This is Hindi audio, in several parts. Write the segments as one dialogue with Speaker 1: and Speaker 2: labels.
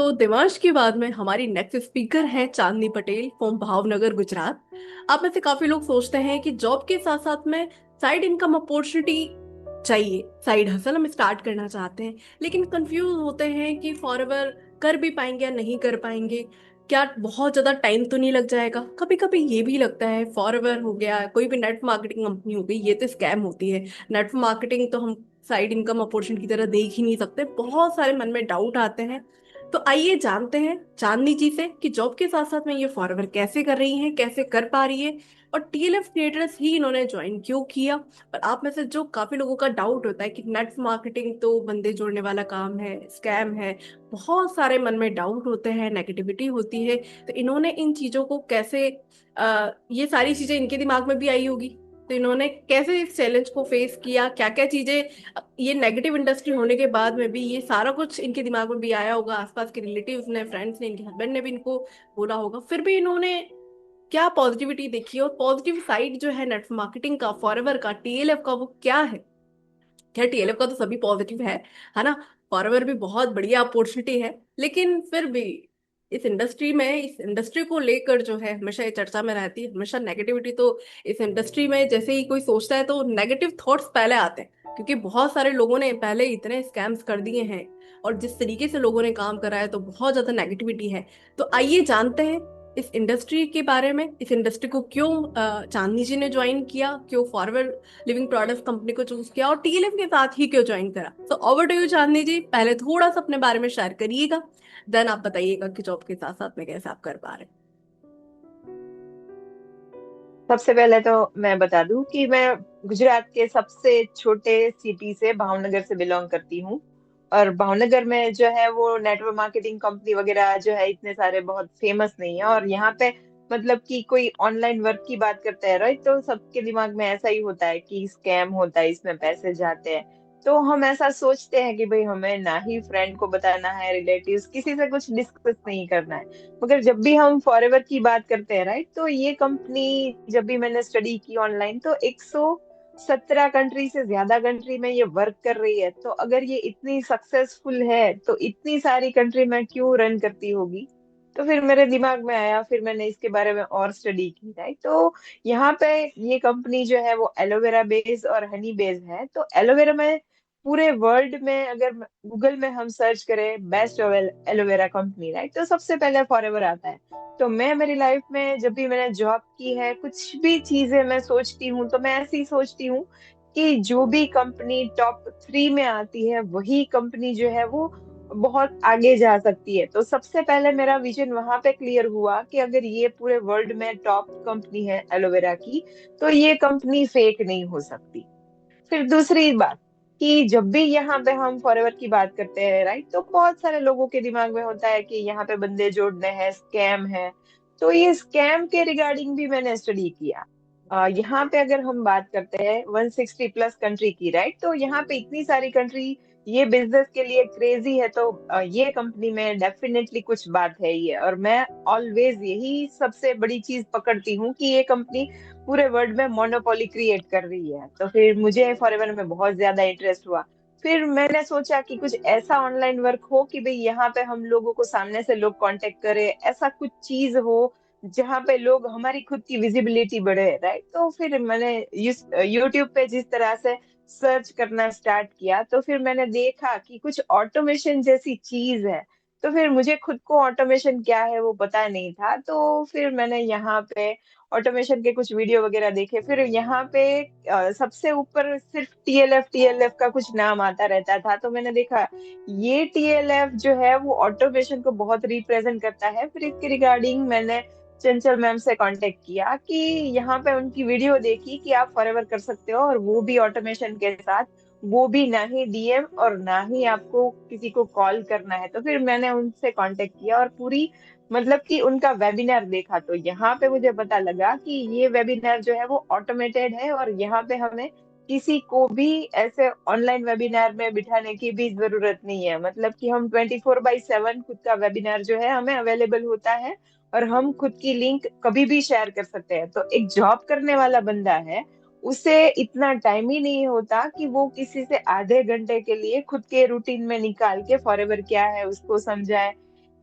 Speaker 1: तो दिमाश के बाद में हमारी नेक्स्ट स्पीकर है चांदनी पटेल फ्रॉम भावनगर गुजरात। आप में से काफी लोग सोचते हैं कि जॉब के साथ साथ में साइड इनकम अपॉर्चुनिटी चाहिए, साइड हसल हम स्टार्ट करना चाहते हैं, लेकिन कंफ्यूज होते हैं कि फॉरएवर कर भी पाएंगे या नहीं कर पाएंगे। क्या बहुत ज्यादा टाइम तो नहीं लग जाएगा? कभी कभी ये भी लगता है फॉरएवर हो गया, कोई भी नेट मार्केटिंग कंपनी हो गई, ये तो स्कैम होती है। नेट मार्केटिंग तो हम साइड इनकम अपॉर्चुनिटी की तरह देख ही नहीं सकते। बहुत सारे मन में डाउट आते हैं। तो आइए जानते हैं चांदनी जी से कि जॉब के साथ साथ में ये फॉरएवर कैसे कर रही हैं, कैसे कर पा रही है, और टीएलएफ क्रिएटर्स ही इन्होंने ज्वाइन क्यों किया। और आप में से जो काफी लोगों का डाउट होता है कि नेट मार्केटिंग तो बंदे जोड़ने वाला काम है, स्कैम है, बहुत सारे मन में डाउट होते हैं, नेगेटिविटी होती है, तो इन्होंने इन चीजों को कैसे ये सारी चीजें इनके दिमाग में भी आई होगी, तो इन्होंने कैसे इस चैलेंज को फेस किया, क्या क्या चीजें, ये नेगेटिव इंडस्ट्री होने के बाद में भी ये सारा कुछ इनके दिमाग में भी आया होगा, आसपास के रिलेटिव्स ने, फ्रेंड्स ने, इनके हस्बैंड ने भी इनको बोला होगा, फिर भी इन्होंने क्या पॉजिटिविटी देखी और पॉजिटिव साइड जो है नेट मार्केटिंग का, फॉरएवर का, टीएलएफ का, वो क्या है। खैर टीएलएफ का तो सभी पॉजिटिव है ना। फॉरएवर भी बहुत बढ़िया अपॉर्चुनिटी है, लेकिन फिर भी इस इंडस्ट्री में, इस इंडस्ट्री को लेकर जो है हमेशा ये चर्चा में रहती है, हमेशा नेगेटिविटी। तो इस इंडस्ट्री में जैसे ही कोई सोचता है तो नेगेटिव थॉट्स पहले आते हैं, क्योंकि बहुत सारे लोगों ने पहले इतने स्कैम्स कर दिए हैं और जिस तरीके से लोगों ने काम करा है, तो बहुत ज्यादा नेगेटिविटी है। तो आइए जानते हैं इस इंडस्ट्री के बारे में, इस इंडस्ट्री को क्यों चांदनी जी ने ज्वाइन किया, क्यों फॉरवर्ड लिविंग प्रोडक्ट्स कंपनी को चूज किया, और टीएलएफ के साथ ही क्यों ज्वाइन करा। तो ओवर टू यू चांदनी जी, पहले थोड़ा सा अपने बारे में शेयर करिएगा, देन आप बताइएगा कि जॉब के साथ साथ में कैसे आप कर पा रहे
Speaker 2: सबसे पहले तो मैं बता दूं कि मैं गुजरात के सबसे छोटे सिटी से भावनगर से बिलोंग करती हूँ। और भावनगर में जो है वो नेटवर्क मार्केटिंग कंपनी वगैरह जो है इतने सारे बहुत फेमस नहीं है। और यहाँ पे मतलब कि कोई ऑनलाइन वर्क की बात करता है राइट, तो सबके दिमाग में ऐसा ही होता है कि स्कैम होता है, इसमें पैसे जाते हैं। तो हम ऐसा सोचते हैं कि भाई हमें ना ही फ्रेंड को बताना है, रिलेटिव्स किसी से कुछ डिस्कस नहीं करना है। मगर जब भी हम फॉरएवर की बात करते हैं राइट, तो ये कंपनी जब भी मैंने स्टडी की ऑनलाइन तो 117 कंट्री से ज्यादा कंट्री में ये वर्क कर रही है। तो अगर ये इतनी सक्सेसफुल है तो इतनी सारी कंट्री में क्यों रन करती होगी। तो फिर मेरे दिमाग में आया, फिर मैंने इसके बारे में और स्टडी की राइट। तो यहाँ पे ये कंपनी जो है वो एलोवेरा बेस्ड और हनी बेस्ड है। तो एलोवेरा में पूरे वर्ल्ड में अगर गूगल में हम सर्च करें बेस्ट एलोवेरा कंपनी राइट, तो सबसे पहले फॉरएवर आता है। तो मैं मेरी लाइफ में जब भी मैंने जॉब की है, कुछ भी चीजें मैं सोचती हूँ तो मैं ऐसे ही सोचती हूँ कि जो भी कंपनी टॉप 3 में आती है वही कंपनी जो है वो बहुत आगे जा सकती है। तो सबसे पहले मेरा विजन वहां पे क्लियर हुआ कि अगर ये पूरे वर्ल्ड में टॉप कंपनी है एलोवेरा की, तो ये कंपनी फेक नहीं हो सकती। फिर दूसरी बात कि जब भी यहाँ पे हम फॉरएवर की बात करते हैं राइट, तो बहुत सारे लोगों के दिमाग में होता है कि यहाँ पे बंदे जोड़ने हैं, स्कैम है। तो ये स्कैम के रिगार्डिंग भी मैंने स्टडी किया। यहाँ पे अगर हम बात करते हैं 160 प्लस कंट्री की राइट, तो यहाँ पे इतनी सारी कंट्री ये बिजनेस के लिए क्रेजी है। तो ये कंपनी में डेफिनेटली कुछ बात है ही है। और मैं ऑलवेज यही सबसे बड़ी चीज पकड़ती हूँ कि ये कंपनी पूरे वर्ल्ड में मोनोपोली क्रिएट कर रही है। तो फिर मुझे फॉरएवर में बहुत ज्यादा इंटरेस्ट हुआ। फिर मैंने सोचा कि कुछ ऐसा ऑनलाइन वर्क हो कि भाई यहाँ पे हम लोगों को सामने से लोग कांटेक्ट करे, ऐसा कुछ चीज हो जहाँ पे लोग हमारी खुद की विजिबिलिटी बढ़े राइट। तो फिर मैंने इस यूट्यूब पे जिस तरह से सर्च करना स्टार्ट किया, तो फिर मैंने देखा कि कुछ ऑटोमेशन जैसी चीज है। तो फिर मुझे खुद को ऑटोमेशन क्या है वो पता नहीं था। तो फिर मैंने यहाँ पे ऑटोमेशन के कुछ वीडियो वगैरह देखे। फिर यहाँ पे सबसे ऊपर सिर्फ टीएलएफ टीएलएफ का कुछ नाम आता रहता था। तो मैंने देखा ये टीएलएफ जो है वो ऑटोमेशन को बहुत रिप्रेजेंट करता है। फिर इसके रिगार्डिंग मैंने चंचल मैम से कांटेक्ट किया कि यहाँ पे उनकी वीडियो देखी कि आप फॉरएवर कर सकते हो, और वो भी ऑटोमेशन के साथ, वो भी ना ही डीएम और ना ही आपको किसी को कॉल करना है। तो फिर मैंने उनसे कांटेक्ट किया और पूरी मतलब कि उनका वेबिनार देखा। तो यहाँ पे मुझे पता लगा कि ये वेबिनार जो है वो ऑटोमेटेड है, और यहाँ पे हमें किसी को भी ऐसे ऑनलाइन वेबिनार में बिठाने की भी जरूरत नहीं है। मतलब कि हम 24/7 खुद का वेबिनार जो है हमें अवेलेबल होता है, और हम खुद की लिंक कभी भी शेयर कर सकते हैं। तो एक जॉब करने वाला बंदा है, उसे इतना टाइम ही नहीं होता कि वो किसी से आधे घंटे के लिए खुद के रूटीन में निकाल के फॉरएवर क्या है उसको समझाए।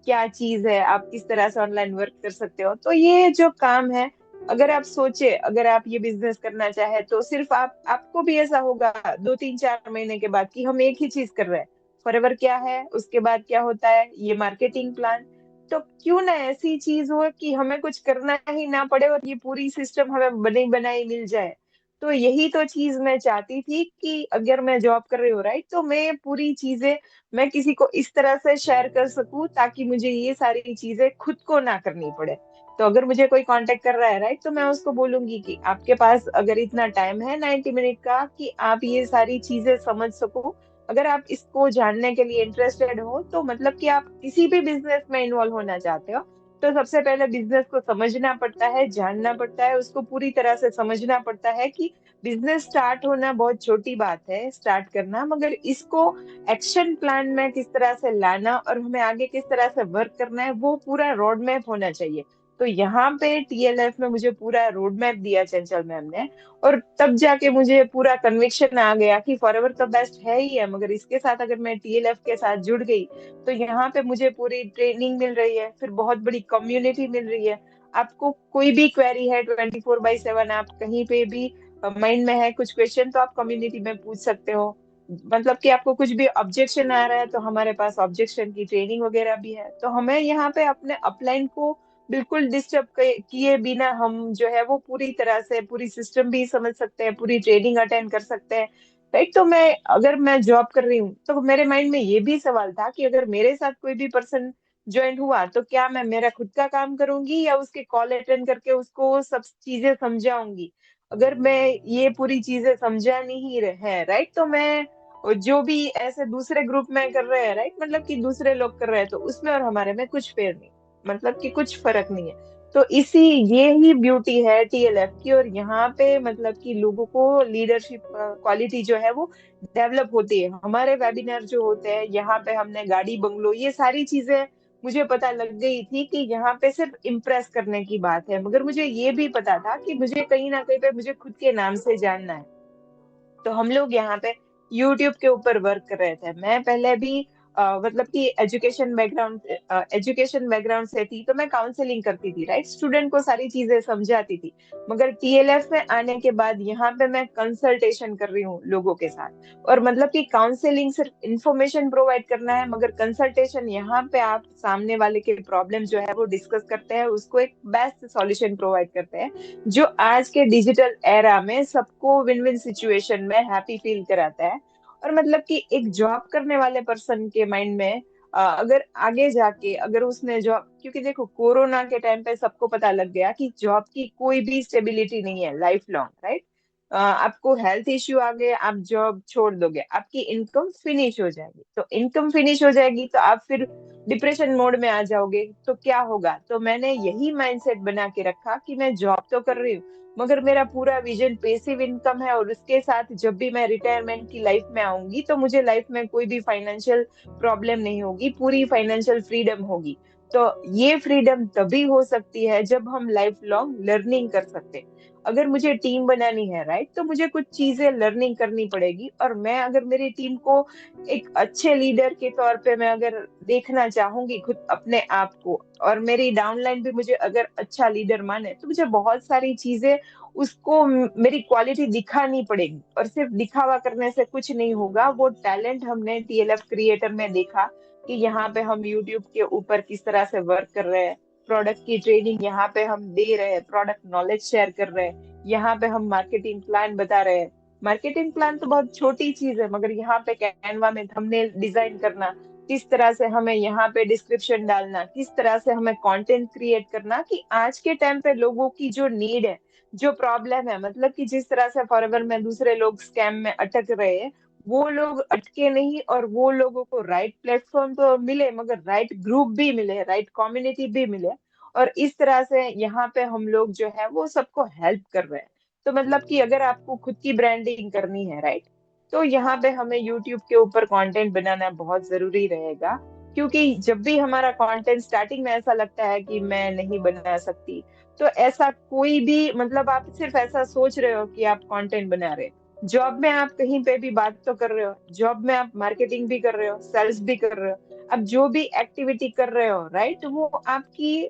Speaker 2: क्या चीज है, आप किस तरह से ऑनलाइन वर्क कर सकते हो। तो ये जो काम है, अगर आप सोचे, अगर आप ये बिजनेस करना चाहे, तो सिर्फ आपको भी ऐसा होगा 2 3 4 महीने के बाद कि हम एक ही चीज कर रहे हैं। फॉरएवर क्या है, उसके बाद क्या होता है, ये मार्केटिंग प्लान। तो क्यों ना ऐसी चीज हो कि हमें कुछ करना ही ना पड़े और ये पूरी सिस्टम हमें बनी बनाई मिल जाए। तो यही तो चीज मैं चाहती थी कि अगर मैं जॉब कर रही हूँ राइट, तो मैं पूरी चीजें मैं किसी को इस तरह से शेयर कर सकूं ताकि मुझे ये सारी चीजें खुद को ना करनी पड़े। तो अगर मुझे कोई कांटेक्ट कर रहा है राइट, तो मैं उसको बोलूंगी कि आपके पास अगर इतना टाइम है 90 मिनट का कि आप ये सारी चीजें समझ सको, अगर आप इसको जानने के लिए इंटरेस्टेड हो, तो मतलब कि आप किसी भी बिजनेस में इन्वॉल्व होना चाहते हो, तो सबसे पहले बिजनेस को समझना पड़ता है, जानना पड़ता है, उसको पूरी तरह से समझना पड़ता है कि बिजनेस स्टार्ट होना बहुत छोटी बात है, स्टार्ट करना, मगर इसको एक्शन प्लान में किस तरह से लाना और हमें आगे किस तरह से वर्क करना है, वो पूरा रोड मैप होना चाहिए। तो यहाँ पे टीएलएफ में मुझे पूरा रोड मैप दिया चंचल मैम ने, और तब जाके मुझे पूरा कन्विक्शन आ गया कि फॉरएवर तो बेस्ट है ही है, मगर इसके साथ अगर मैं टीएलएफ के साथ जुड़ गई, तो यहाँ पे मुझे पूरी ट्रेनिंग मिल रही है, फिर बहुत बड़ी कम्युनिटी मिल रही है। आपको कोई भी क्वेरी है 24/7, आप कहीं पे भी माइंड में है कुछ क्वेश्चन, तो आप कम्युनिटी में पूछ सकते हो। मतलब कि आपको कुछ भी ऑब्जेक्शन आ रहा है, तो हमारे पास ऑब्जेक्शन की ट्रेनिंग वगैरह भी है। तो हमें यहाँ पे अपने अपलाइन को बिल्कुल डिस्टर्ब किए बिना हम जो है वो पूरी तरह से पूरी सिस्टम भी समझ सकते हैं, पूरी ट्रेनिंग अटेंड कर सकते हैं। राइट, तो मैं अगर मैं जॉब कर रही हूँ, तो मेरे माइंड में ये भी सवाल था कि अगर मेरे साथ कोई भी पर्सन ज्वाइन हुआ, तो क्या मैं मेरा खुद का काम करूंगी या उसके कॉल अटेंड करके उसको सब चीजें समझाऊंगी। अगर मैं ये पूरी चीजें समझा नहीं है राइट, तो मैं और जो भी ऐसे दूसरे ग्रुप में कर रहे हैं राइट, मतलब कि दूसरे लोग कर रहे हैं, तो उसमें और हमारे में कुछ फेर नहीं, मतलब कि कुछ फर्क नहीं है। तो इसी ये ही ब्यूटी है टीएलएफ की, और यहाँ पे मतलब कि लोगों को लीडरशिप क्वालिटी जो है वो डेवलप होती है। हमारे वेबिनार जो होते हैं, यहाँ पे हमने गाड़ी बंगलो ये सारी चीजें मुझे पता लग गई थी कि यहाँ पे सिर्फ इम्प्रेस करने की बात है, मगर मुझे ये भी पता था कि मुझे कहीं ना कहीं पे मुझे खुद के नाम से जानना है। तो हम लोग यहाँ पे यूट्यूब के ऊपर वर्क कर रहे थे। मैं पहले भी मतलब कि एजुकेशन बैकग्राउंड से थी, तो मैं काउंसलिंग करती थी राइट, स्टूडेंट को सारी चीजें समझाती थी। मगर टीएलएफ में आने के बाद यहाँ पे मैं कंसल्टेशन कर रही हूँ लोगों के साथ। और मतलब कि काउंसलिंग सिर्फ इंफॉर्मेशन प्रोवाइड करना है, मगर कंसल्टेशन यहाँ पे आप सामने वाले के प्रॉब्लम जो है वो डिस्कस करते हैं, उसको एक बेस्ट सॉल्यूशन प्रोवाइड करते हैं, जो आज के डिजिटल एरा में सबको विन विन सिचुएशन में हैप्पी फील कराता है। और मतलब कि एक जॉब करने वाले पर्सन के माइंड में अगर आगे जाके अगर उसने जॉब, क्योंकि देखो कोरोना के टाइम पे सबको पता लग गया कि जॉब की कोई भी स्टेबिलिटी नहीं है लाइफ लॉन्ग राइट। आपको हेल्थ इश्यू आ गए, आप जॉब छोड़ दोगे, आपकी इनकम फिनिश हो जाएगी। तो इनकम फिनिश हो जाएगी तो आप फिर डिप्रेशन मोड में आ जाओगे, तो क्या होगा। तो मैंने यही माइंडसेट बना के रखा कि मैं जॉब तो कर रही हूँ, मगर मेरा पूरा विजन पेसिव इनकम है, और उसके साथ जब भी मैं रिटायरमेंट की लाइफ में आऊंगी, तो मुझे लाइफ में कोई भी फाइनेंशियल प्रॉब्लम नहीं होगी, पूरी फाइनेंशियल फ्रीडम होगी। तो ये फ्रीडम तभी हो सकती है जब हम लाइफ लॉन्ग लर्निंग कर सकते हैं। अगर मुझे टीम बनानी है राइट, तो मुझे कुछ चीजें लर्निंग करनी पड़ेगी, और मैं अगर मेरी टीम को एक अच्छे लीडर के तौर पे मैं अगर देखना चाहूंगी खुद अपने आप को, और मेरी डाउनलाइन भी मुझे अगर अच्छा लीडर माने, तो मुझे बहुत सारी चीजें उसको मेरी क्वालिटी दिखानी पड़ेगी। और सिर्फ दिखावा करने से कुछ नहीं होगा। वो टैलेंट हमने टीएलएफ क्रिएटर में देखा कि यहाँ पे हम यूट्यूब के ऊपर किस तरह से वर्क कर रहे हैं, प्रोडक्ट की ट्रेनिंग यहाँ पे हम दे रहे हैं, प्रोडक्ट नॉलेज शेयर कर रहे हैं, यहाँ पे हम मार्केटिंग प्लान बता रहे हैं। मार्केटिंग प्लान तो बहुत छोटी चीज है, मगर यहाँ पे कैनवा में थंबनेल डिजाइन करना, किस तरह से हमें यहाँ पे डिस्क्रिप्शन डालना, किस तरह से हमें कंटेंट क्रिएट करना, कि आज के टाइम पे लोगों की जो नीड है, जो प्रॉब्लम है, मतलब कि जिस तरह से फॉरएवर में दूसरे लोग स्कैम में अटक रहे हैं, वो लोग अटके नहीं, और वो लोगों को राइट प्लेटफॉर्म तो मिले, मगर राइट ग्रुप भी मिले, राइट कम्युनिटी भी मिले। और इस तरह से यहाँ पे हम लोग जो है वो सबको हेल्प कर रहे हैं। तो मतलब कि अगर आपको खुद की ब्रांडिंग करनी है राइट, तो यहाँ पे हमें यूट्यूब के ऊपर कंटेंट बनाना बहुत जरूरी रहेगा। क्योंकि जब भी हमारा कंटेंट स्टार्टिंग में ऐसा लगता है कि मैं नहीं बना सकती, तो ऐसा कोई भी, मतलब आप सिर्फ ऐसा सोच रहे हो कि आप कंटेंट बना रहे हो, जॉब में आप कहीं पे भी बात तो कर रहे हो, जॉब में आप मार्केटिंग भी कर रहे हो, सेल्स भी कर रहे हो, आप जो भी एक्टिविटी कर रहे हो राइट, वो आपकी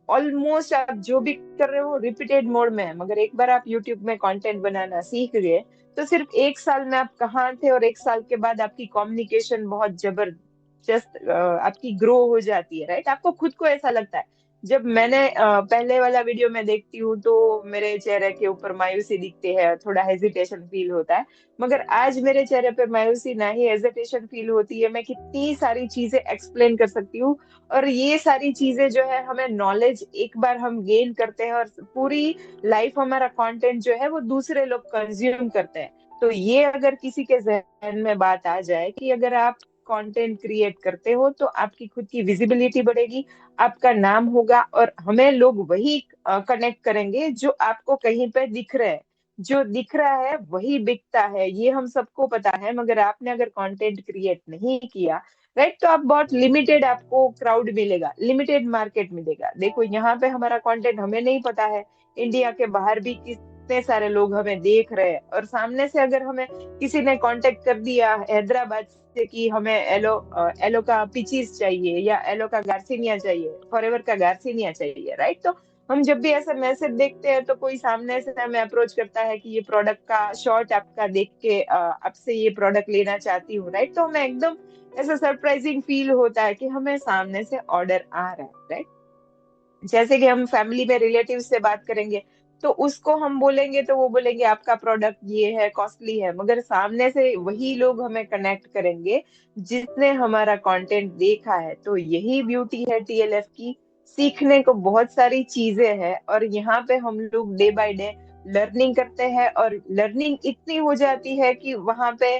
Speaker 2: ऑलमोस्ट आप जो भी कर रहे हो रिपीटेड मोड में है। मगर एक बार आप यूट्यूब में कंटेंट बनाना सीख गए तो सिर्फ 1 साल में आप कहाँ थे और 1 साल के बाद आपकी कम्युनिकेशन बहुत जबरदस्त आपकी ग्रो हो जाती है राइट। आपको खुद को ऐसा लगता है, जब मैंने पहले वाला वीडियो में देखती हूँ तो मेरे चेहरे के ऊपर मायूसी दिखती है, थोड़ा हेजिटेशन फील होता है। मगर आज मेरे चेहरे पर मायूसी ना ही हेजिटेशन फील होती है, मैं कितनी सारी चीजें एक्सप्लेन कर सकती हूँ। और ये सारी चीजें जो है हमें नॉलेज एक बार हम गेन करते हैं और पूरी लाइफ हमारा कंटेंट जो है वो दूसरे लोग कंज्यूम करते हैं। तो ये अगर किसी के जहन में बात आ जाए कि अगर आप कंटेंट क्रिएट करते हो तो आपकी खुद की विजिबिलिटी बढ़ेगी, आपका नाम होगा, और हमें लोग वही कनेक्ट करेंगे जो आपको कहीं पे दिख रहा है। जो दिख रहा है वही बिकता है, ये हम सबको पता है। मगर आपने अगर कंटेंट क्रिएट नहीं किया राइट, तो आप बहुत लिमिटेड आपको क्राउड मिलेगा, लिमिटेड मार्केट मिलेगा। देखो यहाँ पे हमारा कंटेंट हमें नहीं पता है, इंडिया के बाहर भी कितने सारे लोग हमें देख रहे हैं। और सामने से अगर हमें किसी ने कांटेक्ट कर दिया हैदराबाद से कि हमें एलो एलो का पिचीज चाहिए या एलो का गार्सिनिया चाहिए, फॉरएवर का गार्सिनिया चाहिए राइट, तो हम जब भी ऐसा मैसेज देखते हैं तो कोई सामने से हमें अप्रोच करता है कि ये प्रोडक्ट का शॉर्ट आपका देख के आपसे ये प्रोडक्ट लेना चाहती हूँ राइट, तो हमें एकदम ऐसा सरप्राइजिंग फील होता है कि हमें सामने से ऑर्डर आ रहा है राइट। जैसे कि हम फैमिली में रिलेटिव से बात करेंगे तो उसको हम बोलेंगे तो वो बोलेंगे आपका प्रोडक्ट ये है, कॉस्टली है। मगर सामने से वही लोग हमें कनेक्ट करेंगे जिसने हमारा कंटेंट देखा है। तो यही ब्यूटी है टीएलएफ की, सीखने को बहुत सारी चीजें हैं और यहाँ पे हम लोग डे बाय डे लर्निंग करते हैं। और लर्निंग इतनी हो जाती है कि वहां पे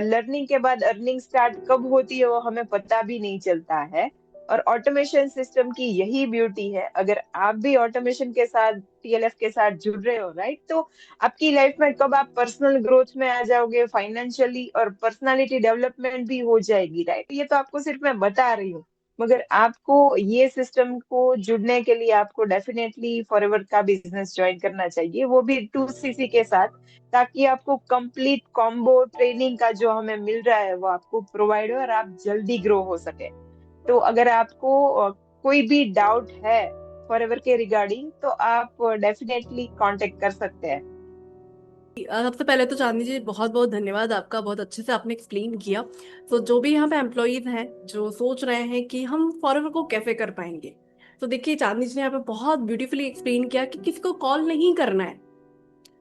Speaker 2: लर्निंग के बाद अर्निंग स्टार्ट कब होती है वो हमें पता भी नहीं चलता है। और ऑटोमेशन सिस्टम की यही ब्यूटी है, अगर आप भी ऑटोमेशन के साथ टीएलएफ के साथ जुड़ रहे हो राइट, तो आपकी लाइफ में कब आप पर्सनल ग्रोथ में आ जाओगे, फाइनेंशियली और पर्सनालिटी डेवलपमेंट भी हो जाएगी राइट। ये तो आपको सिर्फ मैं बता रही हूँ, मगर आपको ये सिस्टम को जुड़ने के लिए आपको डेफिनेटली फॉरएवर का बिजनेस ज्वाइन करना चाहिए, वो भी 2CC के साथ, ताकि आपको कंप्लीट कॉम्बो ट्रेनिंग का जो हमें मिल रहा है वो आपको प्रोवाइड हो और आप जल्दी ग्रो हो सके। तो अगर आपको कोई भी डाउट है फॉरएवर के रिगार्डिंग तो आप डेफिनेटली कांटेक्ट कर सकते हैं।
Speaker 1: सबसे पहले तो चांदनी जी बहुत बहुत धन्यवाद आपका, बहुत अच्छे से आपने एक्सप्लेन किया। तो जो भी यहाँ पे एम्प्लॉयज हैं जो सोच रहे हैं कि हम फॉरएवर को कैसे कर पाएंगे, तो देखिए चांदनी जी ने यहाँ पे बहुत ब्यूटीफुली एक्सप्लेन किया कि किसी को कॉल नहीं करना है,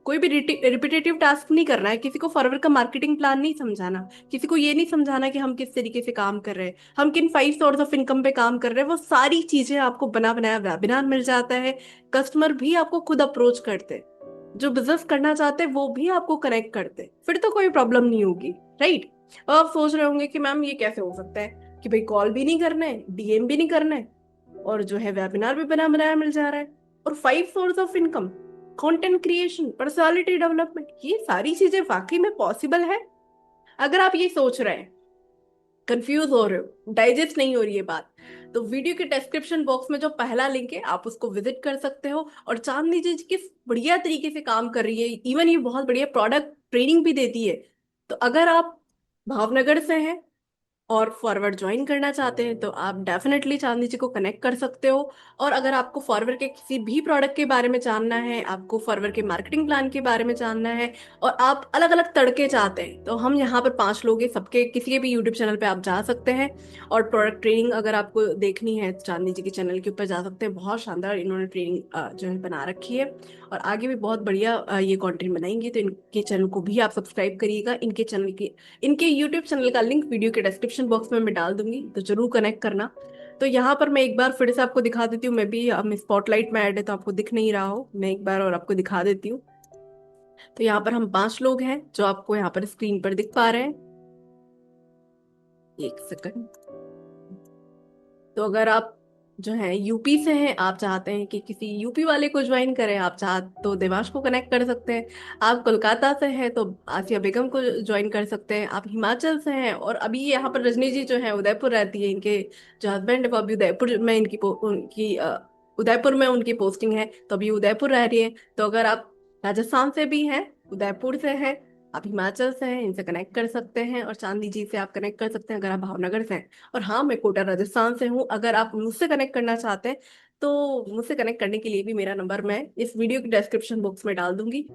Speaker 1: कोई भी रिपीटेटिव टास्क नहीं करना है, किसी को फॉरवर्ड का मार्केटिंग प्लान नहीं समझाना, किसी को ये नहीं समझाना कि हम किस तरीके से काम कर रहे हैं, हम किन 5 सोर्स ऑफ इनकम पे काम कर रहे हैं। वो सारी चीजें आपको बना बनाया वेबिनार मिल जाता है। कस्टमर भी आपको खुद अप्रोच करते हैं, जो बिजनेस करना चाहते हैं वो भी आपको कनेक्ट करते हैं, फिर तो कोई प्रॉब्लम नहीं होगी, राइट। और आप सोच रहे होंगे कि मैम ये कैसे हो सकता है कि भाई कॉल भी नहीं करना है, डीएम भी नहीं करना है, और जो है वेबिनार भी बना बनाया मिल जा रहा है, और 5 source of income, content creation, personality development, ये सारी चीजें वाकई में पॉसिबल है। अगर आप ये सोच रहे हैं, कंफ्यूज हो रहे हो, डाइजेस्ट नहीं हो रही है बात, तो वीडियो के डिस्क्रिप्शन बॉक्स में जो पहला लिंक है आप उसको विजिट कर सकते हो। और चांदनी जी किस बढ़िया तरीके से काम कर रही है, इवन ये बहुत बढ़िया प्रोडक्ट ट्रेनिंग भी देती है। तो अगर आप भावनगर से हैं और फॉरवर्ड ज्वाइन करना चाहते हैं तो आप डेफिनेटली चांदनी जी को कनेक्ट कर सकते हो। और अगर आपको फॉरवर्ड के किसी भी प्रोडक्ट के बारे में जानना है, आपको फॉरवर्ड के मार्केटिंग प्लान के बारे में जानना है, और आप अलग अलग तड़के चाहते हैं, तो हम यहाँ पर 5 लोग हैं, सबके किसी के भी यूट्यूब चैनल पे आप जा सकते हैं। और प्रोडक्ट ट्रेनिंग अगर आपको देखनी है तो चांदनी जी के चैनल के ऊपर जा सकते हैं, बहुत शानदार इन्होंने ट्रेनिंग जो है बना रखी है। और आगे भी बहुत बढ़िया ये कंटेंट बनाएंगे, तो इनके चैनल को भी आप सब्सक्राइब करिएगा। इनके यूट्यूब चैनल का लिंक वीडियो के डिस्क्रिप्शन बॉक्स में मैं डाल दूंगी, तो जरूर कनेक्ट करना। तो यहाँ पर मैं एक बार फिर से आपको दिखा देती हूँ, मैं भी स्पॉटलाइट में ऐड है तो आपको दिख नहीं रहा हो, मैं एक बार और आपको दिखा देती हूँ। तो यहाँ पर हम 5 लोग हैं जो आपको यहाँ पर स्क्रीन पर दिख पा रहे हैं। एक सेकंड। तो अगर आप जो है यूपी से हैं, आप चाहते हैं कि किसी यूपी वाले को ज्वाइन करें, आप चाह तो देवांश को कनेक्ट कर सकते हैं। आप कोलकाता से हैं तो आसिया बेगम को ज्वाइन कर सकते हैं। आप हिमाचल से हैं और अभी यहाँ पर रजनी जी जो है उदयपुर रहती है, इनके जो हस्बैंड है वो अभी उदयपुर में, उदयपुर में उनकी पोस्टिंग है, तो अभी उदयपुर रह रही है। तो अगर आप राजस्थान से भी हैं उदयपुर से हैं, आप हिमाचल से हैं, इनसे कनेक्ट कर सकते हैं, और चांदी जी से आप कनेक्ट कर सकते हैं अगर आप भावनगर से हैं। और हाँ, मैं कोटा राजस्थान से हूँ, अगर आप मुझसे कनेक्ट करना चाहते हैं तो मुझसे कनेक्ट करने के लिए भी मेरा नंबर मैं इस वीडियो की डिस्क्रिप्शन बॉक्स में डाल दूंगी।